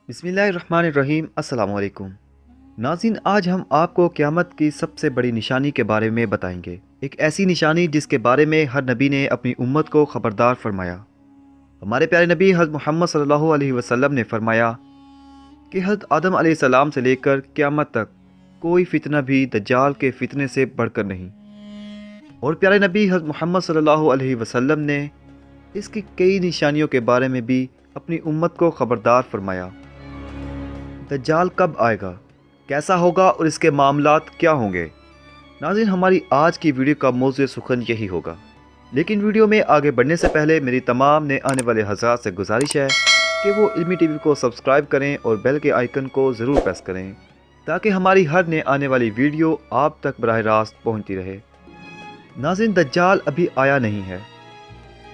بسم اللہ الرحمن الرحیم۔ السلام علیکم ناظرین، آج ہم آپ کو قیامت کی سب سے بڑی نشانی کے بارے میں بتائیں گے، ایک ایسی نشانی جس کے بارے میں ہر نبی نے اپنی امت کو خبردار فرمایا۔ ہمارے پیارے نبی حضرت محمد صلی اللہ علیہ وسلم نے فرمایا کہ حضرت آدم علیہ السلام سے لے کر قیامت تک کوئی فتنہ بھی دجال کے فتنے سے بڑھ کر نہیں، اور پیارے نبی حضرت محمد صلی اللہ علیہ وسلم نے اس کی کئی نشانیوں کے بارے میں بھی اپنی امت کو خبردار فرمایا۔ دجال کب آئے گا، کیسا ہوگا اور اس کے معاملات کیا ہوں گے؟ ناظرین، ہماری آج کی ویڈیو کا موضوع سخن یہی ہوگا، لیکن ویڈیو میں آگے بڑھنے سے پہلے میری تمام نئے آنے والے حضرات سے گزارش ہے کہ وہ علمی ٹی وی کو سبسکرائب کریں اور بیل کے آئیکن کو ضرور پریس کریں تاکہ ہماری ہر نئے آنے والی ویڈیو آپ تک براہ راست پہنچتی رہے۔ ناظرین، دجال ابھی آیا نہیں ہے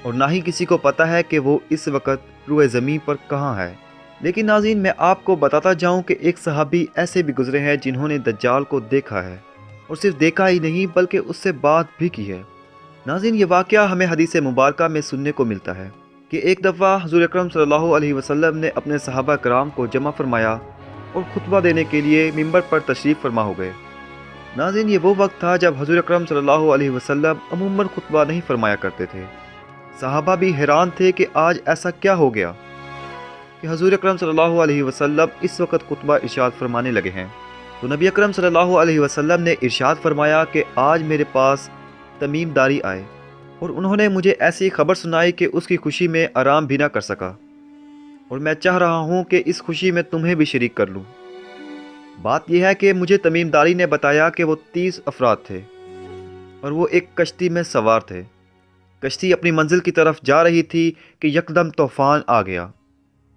اور نہ ہی کسی کو پتہ ہے کہ وہ اس وقت روئے زمین پر کہاں ہے، لیکن ناظرین میں آپ کو بتاتا جاؤں کہ ایک صحابی ایسے بھی گزرے ہیں جنہوں نے دجال کو دیکھا ہے، اور صرف دیکھا ہی نہیں بلکہ اس سے بات بھی کی ہے۔ ناظرین، یہ واقعہ ہمیں حدیث مبارکہ میں سننے کو ملتا ہے کہ ایک دفعہ حضور اکرم صلی اللہ علیہ وسلم نے اپنے صحابہ کرام کو جمع فرمایا اور خطبہ دینے کے لیے ممبر پر تشریف فرما ہو گئے۔ ناظرین، یہ وہ وقت تھا جب حضور اکرم صلی اللہ علیہ وسلم عموماً خطبہ نہیں فرمایا کرتے تھے۔ صحابہ بھی حیران تھے کہ آج ایسا کیا ہو گیا کہ حضور اکرم صلی اللہ علیہ وسلم اس وقت خطبہ ارشاد فرمانے لگے ہیں۔ تو نبی اکرم صلی اللہ علیہ وسلم نے ارشاد فرمایا کہ آج میرے پاس تمیم داری آئے اور انہوں نے مجھے ایسی خبر سنائی کہ اس کی خوشی میں آرام بھی نہ کر سکا، اور میں چاہ رہا ہوں کہ اس خوشی میں تمہیں بھی شریک کر لوں۔ بات یہ ہے کہ مجھے تمیم داری نے بتایا کہ وہ 30 افراد تھے اور وہ ایک کشتی میں سوار تھے۔ کشتی اپنی منزل کی طرف جا رہی تھی کہ یکدم طوفان آ گیا۔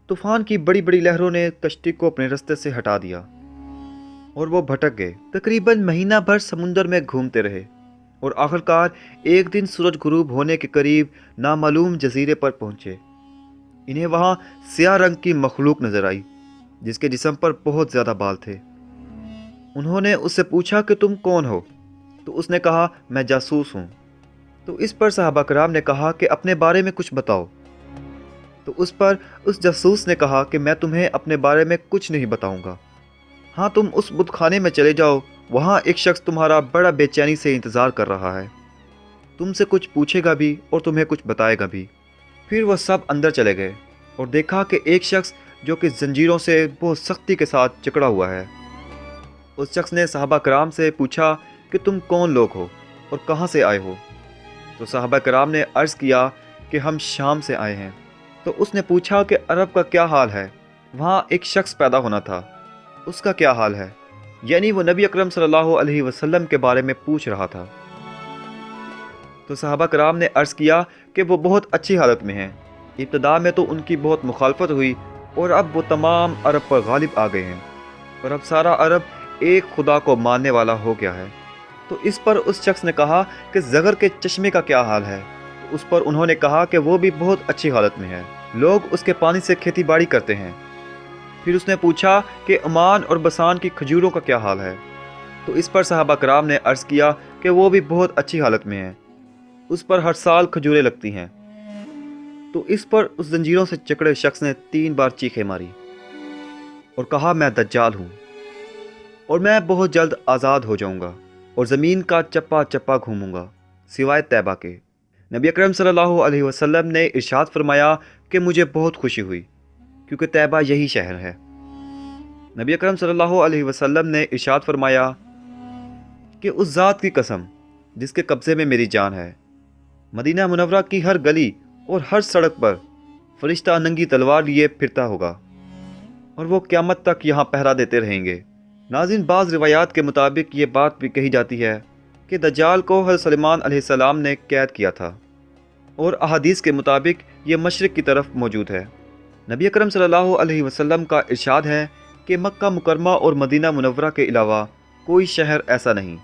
طوفان کی بڑی بڑی لہروں نے کشتی کو اپنے رستے سے ہٹا دیا اور وہ بھٹک گئے۔ تقریباً مہینہ بھر سمندر میں گھومتے رہے اور آخرکار ایک دن سورج غروب ہونے کے قریب نامعلوم جزیرے پر پہنچے۔ انہیں وہاں سیاہ رنگ کی مخلوق نظر آئی جس کے جسم پر بہت زیادہ بال تھے۔ انہوں نے اس سے پوچھا کہ تم کون ہو؟ تو اس نے کہا، میں جاسوس ہوں۔ تو اس پر صحابہ کرام نے کہا کہ اپنے بارے میں کچھ بتاؤ۔ تو اس پر اس جاسوس نے کہا کہ میں تمہیں اپنے بارے میں کچھ نہیں بتاؤں گا، ہاں تم اس بت خانے میں چلے جاؤ، وہاں ایک شخص تمہارا بڑا بے چینی سے انتظار کر رہا ہے، تم سے کچھ پوچھے گا بھی اور تمہیں کچھ بتائے گا بھی۔ پھر وہ سب اندر چلے گئے اور دیکھا کہ ایک شخص جو کہ زنجیروں سے بہت سختی کے ساتھ جکڑا ہوا ہے۔ اس شخص نے صحابہ کرام سے پوچھا کہ تم کون لوگ ہو اور کہاں سے آئے ہو؟ تو صحابہ کرام نے عرض کیا کہ ہم شام سے آئے ہیں۔ تو اس نے پوچھا کہ عرب کا کیا حال ہے؟ وہاں ایک شخص پیدا ہونا تھا، اس کا کیا حال ہے؟ یعنی وہ نبی اکرم صلی اللہ علیہ وسلم کے بارے میں پوچھ رہا تھا۔ تو صحابہ کرام نے عرض کیا کہ وہ بہت اچھی حالت میں ہیں۔ ابتدا میں تو ان کی بہت مخالفت ہوئی اور اب وہ تمام عرب پر غالب آ گئے ہیں اور اب سارا عرب ایک خدا کو ماننے والا ہو گیا ہے۔ تو اس پر اس شخص نے کہا کہ زغر کے چشمے کا کیا حال ہے؟ تو اس پر انہوں نے کہا کہ وہ بھی بہت اچھی حالت میں ہے، لوگ اس کے پانی سے کھیتی باڑی کرتے ہیں۔ پھر اس نے پوچھا کہ عمان اور بسان کی کھجوروں کا کیا حال ہے؟ تو اس پر صحابہ کرام نے عرض کیا کہ وہ بھی بہت اچھی حالت میں ہیں، اس پر ہر سال کھجوریں لگتی ہیں۔ تو اس پر اس زنجیروں سے جکڑے شخص نے 3 بار چیخیں ماری اور کہا، میں دجال ہوں اور میں بہت جلد آزاد ہو جاؤں گا اور زمین کا چپا چپا گھوموں گا سوائے طیبہ کے۔ نبی اکرم صلی اللہ علیہ وسلم نے ارشاد فرمایا کہ مجھے بہت خوشی ہوئی کیونکہ طیبہ یہی شہر ہے۔ نبی اکرم صلی اللہ علیہ وسلم نے ارشاد فرمایا کہ اس ذات کی قسم جس کے قبضے میں میری جان ہے، مدینہ منورہ کی ہر گلی اور ہر سڑک پر فرشتہ ننگی تلوار لیے پھرتا ہوگا اور وہ قیامت تک یہاں پہرا دیتے رہیں گے۔ ناظرین، بعض روایات کے مطابق یہ بات بھی کہی جاتی ہے کہ دجال کو حضرت سلیمان علیہ السلام نے قید کیا تھا، اور احادیث کے مطابق یہ مشرق کی طرف موجود ہے۔ نبی اکرم صلی اللہ علیہ وسلم کا ارشاد ہے کہ مکہ مکرمہ اور مدینہ منورہ کے علاوہ کوئی شہر ایسا نہیں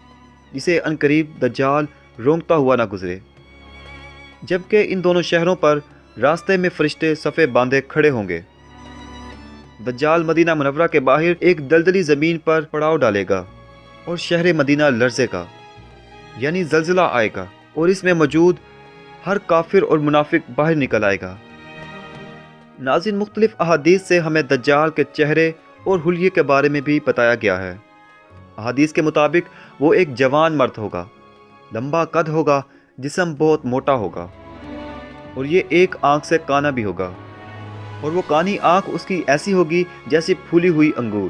جسے عنقریب دجال رونگتا ہوا نہ گزرے، جبکہ ان دونوں شہروں پر راستے میں فرشتے صفے باندھے کھڑے ہوں گے۔ دجال مدینہ منورہ کے باہر ایک دلدلی زمین پر پڑاؤ ڈالے گا اور شہر مدینہ لرزے گا، یعنی زلزلہ آئے گا، اور اس میں موجود ہر کافر اور منافق باہر نکل آئے گا۔ ناظرین، مختلف احادیث سے ہمیں دجال کے چہرے اور حلیے کے بارے میں بھی بتایا گیا ہے۔ احادیث کے مطابق وہ ایک جوان مرد ہوگا، لمبا قد ہوگا، جسم بہت موٹا ہوگا، اور یہ ایک آنکھ سے کانا بھی ہوگا، اور وہ کانی آنکھ اس کی ایسی ہوگی جیسی پھولی ہوئی انگور،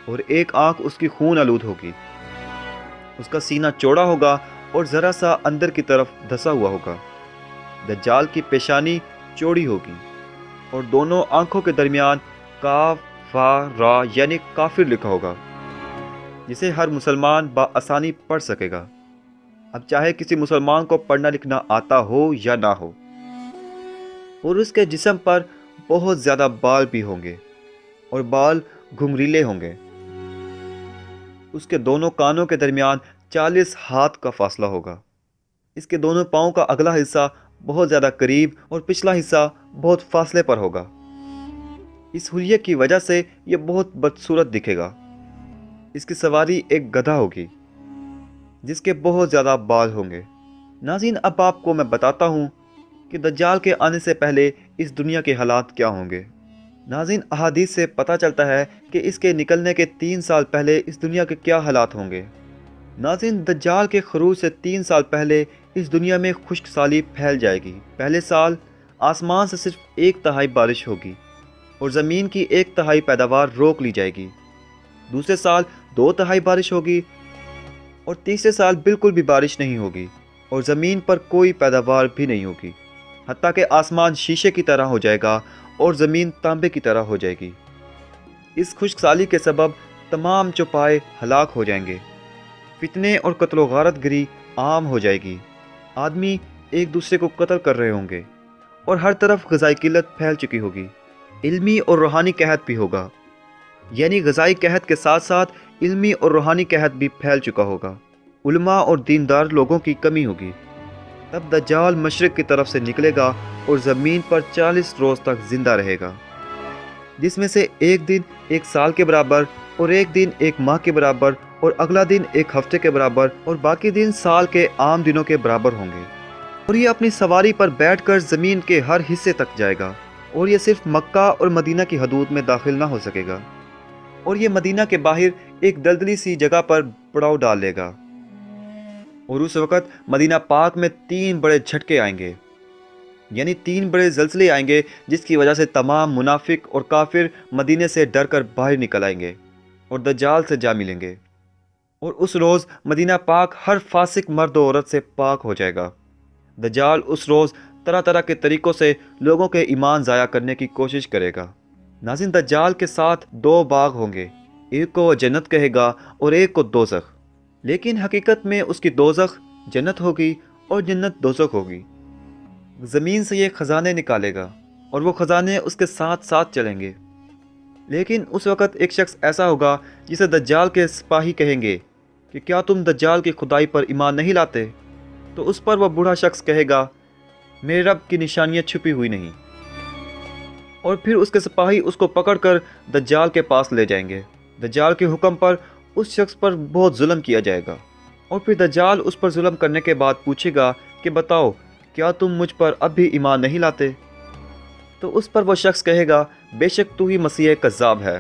اور ایک آنکھ اس کی خون آلود ہوگی۔ اس کا سینہ چوڑا ہوگا اور ذرا سا اندر کی طرف دھسا ہوا ہوگا۔ دجال کی پیشانی چوڑی ہوگی اور دونوں آنکھوں کے درمیان کاف فا را یعنی کافر لکھا ہوگا، جسے ہر مسلمان بآسانی پڑھ سکے گا، اب چاہے کسی مسلمان کو پڑھنا لکھنا آتا ہو یا نہ ہو۔ اور اس کے جسم پر بہت زیادہ بال بھی ہوں گے اور بال گھنگریلے ہوں گے۔ اس کے دونوں کانوں کے درمیان 40 ہاتھ کا فاصلہ ہوگا۔ اس کے دونوں پاؤں کا اگلا حصہ بہت زیادہ قریب اور پچھلا حصہ بہت فاصلے پر ہوگا۔ اس حلیے کی وجہ سے یہ بہت بدصورت دکھے گا۔ اس کی سواری ایک گدھا ہوگی جس کے بہت زیادہ بال ہوں گے۔ ناظرین، اب آپ کو میں بتاتا ہوں کہ دجال کے آنے سے پہلے اس دنیا کے حالات کیا ہوں گے۔ ناظرین، احادیث سے پتہ چلتا ہے کہ اس کے نکلنے کے 3 سال پہلے اس دنیا کے کیا حالات ہوں گے۔ ناظرین، دجال کے خروج سے 3 سال پہلے اس دنیا میں خشک سالی پھیل جائے گی۔ پہلے سال آسمان سے صرف 1/3 بارش ہوگی اور زمین کی 1/3 پیداوار روک لی جائے گی۔ دوسرے سال 2/3 بارش ہوگی اور تیسرے سال بالکل بھی بارش نہیں ہوگی اور زمین پر کوئی پیداوار بھی نہیں ہوگی، حتیٰ کہ آسمان شیشے کی طرح ہو جائے گا اور زمین تانبے کی طرح ہو جائے گی۔ اس خشک سالی کے سبب تمام چوپائے ہلاک ہو جائیں گے، فتنے اور قتل و غارت گری عام ہو جائے گی، آدمی ایک دوسرے کو قتل کر رہے ہوں گے اور ہر طرف غذائی قلت پھیل چکی ہوگی۔ علمی اور روحانی قحط بھی ہوگا، یعنی غذائی قحط کے ساتھ ساتھ علمی اور روحانی قحط بھی پھیل چکا ہوگا۔ علماء اور دیندار لوگوں کی کمی ہوگی۔ تب دجال مشرق کی طرف سے نکلے گا اور زمین پر 40 روز تک زندہ رہے گا، جس میں سے ایک دن 1 سال کے برابر اور ایک دن 1 ماہ کے برابر اور اگلا دن 1 ہفتے کے برابر اور باقی دن سال کے عام دنوں کے برابر ہوں گے۔ اور یہ اپنی سواری پر بیٹھ کر زمین کے ہر حصے تک جائے گا، اور یہ صرف مکہ اور مدینہ کی حدود میں داخل نہ ہو سکے گا، اور یہ مدینہ کے باہر ایک دلدلی سی جگہ پر پڑاؤ ڈال لے گا۔ اور اس وقت مدینہ پاک میں 3 بڑے جھٹکے آئیں گے، یعنی 3 بڑے زلزلے آئیں گے، جس کی وجہ سے تمام منافق اور کافر مدینے سے ڈر کر باہر نکل آئیں گے اور دجال سے جا ملیں گے۔ اور اس روز مدینہ پاک ہر فاسق مرد و عورت سے پاک ہو جائے گا۔ دجال اس روز طرح طرح کے طریقوں سے لوگوں کے ایمان ضائع کرنے کی کوشش کرے گا۔ ناظرین، دجال کے ساتھ 2 باغ ہوں گے، ایک کو وہ جنت کہے گا اور ایک کو دوزخ، لیکن حقیقت میں اس کی دوزخ جنت ہوگی اور جنت دوزخ ہوگی۔ زمین سے یہ خزانے نکالے گا اور وہ خزانے اس کے ساتھ ساتھ چلیں گے، لیکن اس وقت ایک شخص ایسا ہوگا جسے دجال کے سپاہی کہیں گے کہ کیا تم دجال کی خدائی پر ایمان نہیں لاتے؟ تو اس پر وہ بوڑھا شخص کہے گا، میرے رب کی نشانیاں چھپی ہوئی نہیں۔ اور پھر اس کے سپاہی اس کو پکڑ کر دجال کے پاس لے جائیں گے۔ دجال کے حکم پر اس شخص پر بہت ظلم کیا جائے گا، اور پھر دجال اس پر ظلم کرنے کے بعد پوچھے گا کہ بتاؤ، کیا تم مجھ پر اب بھی ایمان نہیں لاتے؟ تو اس پر وہ شخص کہے گا، بے شک تو ہی مسیح کذاب ہے۔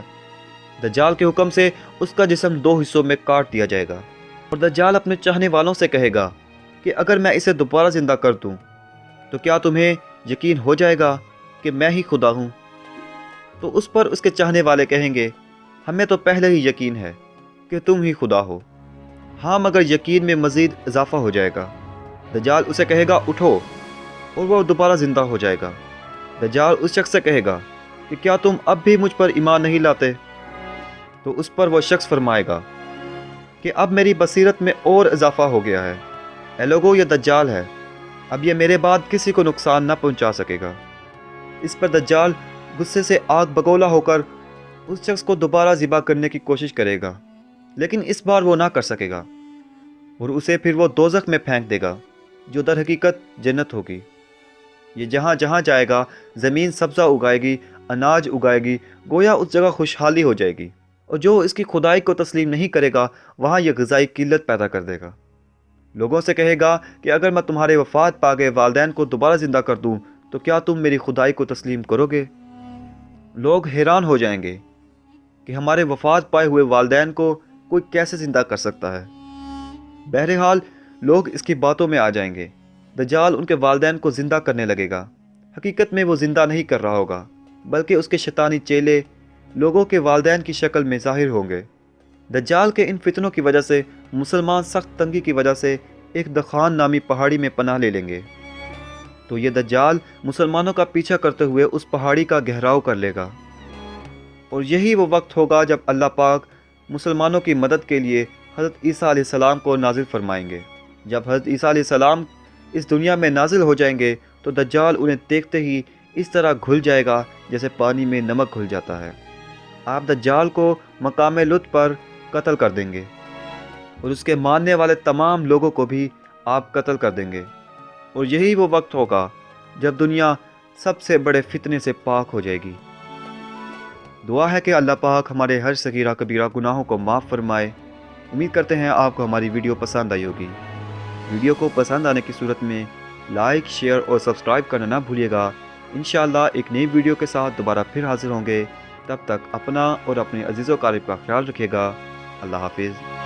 دجال کے حکم سے اس کا جسم 2 حصوں میں کاٹ دیا جائے گا، اور دجال اپنے چاہنے والوں سے کہے گا کہ اگر میں اسے دوبارہ زندہ کر دوں تو کیا تمہیں یقین ہو جائے گا کہ میں ہی خدا ہوں؟ تو اس پر اس کے چاہنے والے کہیں گے، ہمیں تو پہلے ہی یقین ہے کہ تم ہی خدا ہو، ہاں مگر یقین میں مزید اضافہ ہو جائے گا۔ دجال اسے کہے گا، اٹھو، اور وہ دوبارہ زندہ ہو جائے گا۔ دجال اس شخص سے کہے گا کہ کیا تم اب بھی مجھ پر ایمان نہیں لاتے؟ تو اس پر وہ شخص فرمائے گا کہ اب میری بصیرت میں اور اضافہ ہو گیا ہے، اے لوگو، یہ دجال ہے، اب یہ میرے بعد کسی کو نقصان نہ پہنچا سکے گا۔ اس پر دجال غصے سے آگ بگولا ہو کر اس شخص کو دوبارہ ذبح کرنے کی کوشش کرے گا، لیکن اس بار وہ نہ کر سکے گا، اور اسے پھر وہ دوزخ میں پھینک دے گا، جو در حقیقت جنت ہوگی۔ یہ جہاں جہاں جائے گا زمین سبزہ اگائے گی، اناج اگائے گی، گویا اس جگہ خوشحالی ہو جائے گی، اور جو اس کی خدائی کو تسلیم نہیں کرے گا وہاں یہ غذائی قلت پیدا کر دے گا۔ لوگوں سے کہے گا کہ اگر میں تمہارے وفات پا گئے والدین کو دوبارہ زندہ کر دوں تو کیا تم میری خدائی کو تسلیم کرو گے؟ لوگ حیران ہو جائیں گے کہ ہمارے وفات پائے ہوئے والدین کو کوئی کیسے زندہ کر سکتا ہے۔ بہرحال لوگ اس کی باتوں میں آ جائیں گے۔ دجال ان کے والدین کو زندہ کرنے لگے گا۔ حقیقت میں وہ زندہ نہیں کر رہا ہوگا، بلکہ اس کے شیطانی چیلے لوگوں کے والدین کی شکل میں ظاہر ہوں گے۔ دجال کے ان فتنوں کی وجہ سے مسلمان سخت تنگی کی وجہ سے ایک دخان نامی پہاڑی میں پناہ لے لیں گے۔ تو یہ دجال مسلمانوں کا پیچھا کرتے ہوئے اس پہاڑی کا گھیراؤ کر لے گا، اور یہی وہ وقت ہوگا جب اللہ پاک مسلمانوں کی مدد کے لیے حضرت عیسیٰ علیہ السلام کو نازل فرمائیں گے۔ جب حضرت عیسیٰ علیہ السلام اس دنیا میں نازل ہو جائیں گے تو دجال انہیں دیکھتے ہی اس طرح گھل جائے گا جیسے پانی میں نمک گھل جاتا ہے۔ آپ دجال کو مقام لط پر قتل کر دیں گے، اور اس کے ماننے والے تمام لوگوں کو بھی آپ قتل کر دیں گے، اور یہی وہ وقت ہوگا جب دنیا سب سے بڑے فتنے سے پاک ہو جائے گی۔ دعا ہے کہ اللہ پاک ہمارے ہر صغیرہ کبیرہ گناہوں کو معاف فرمائے۔ امید کرتے ہیں آپ کو ہماری ویڈیو پسند آئی ہوگی۔ ویڈیو کو پسند آنے کی صورت میں لائک، شیئر اور سبسکرائب کرنا نہ بھولیے گا۔ انشاءاللہ ایک نئی ویڈیو کے ساتھ دوبارہ پھر حاضر ہوں گے۔ تب تک اپنا اور اپنے عزیز و اقارب کا خیال رکھیے گا۔ اللہ حافظ۔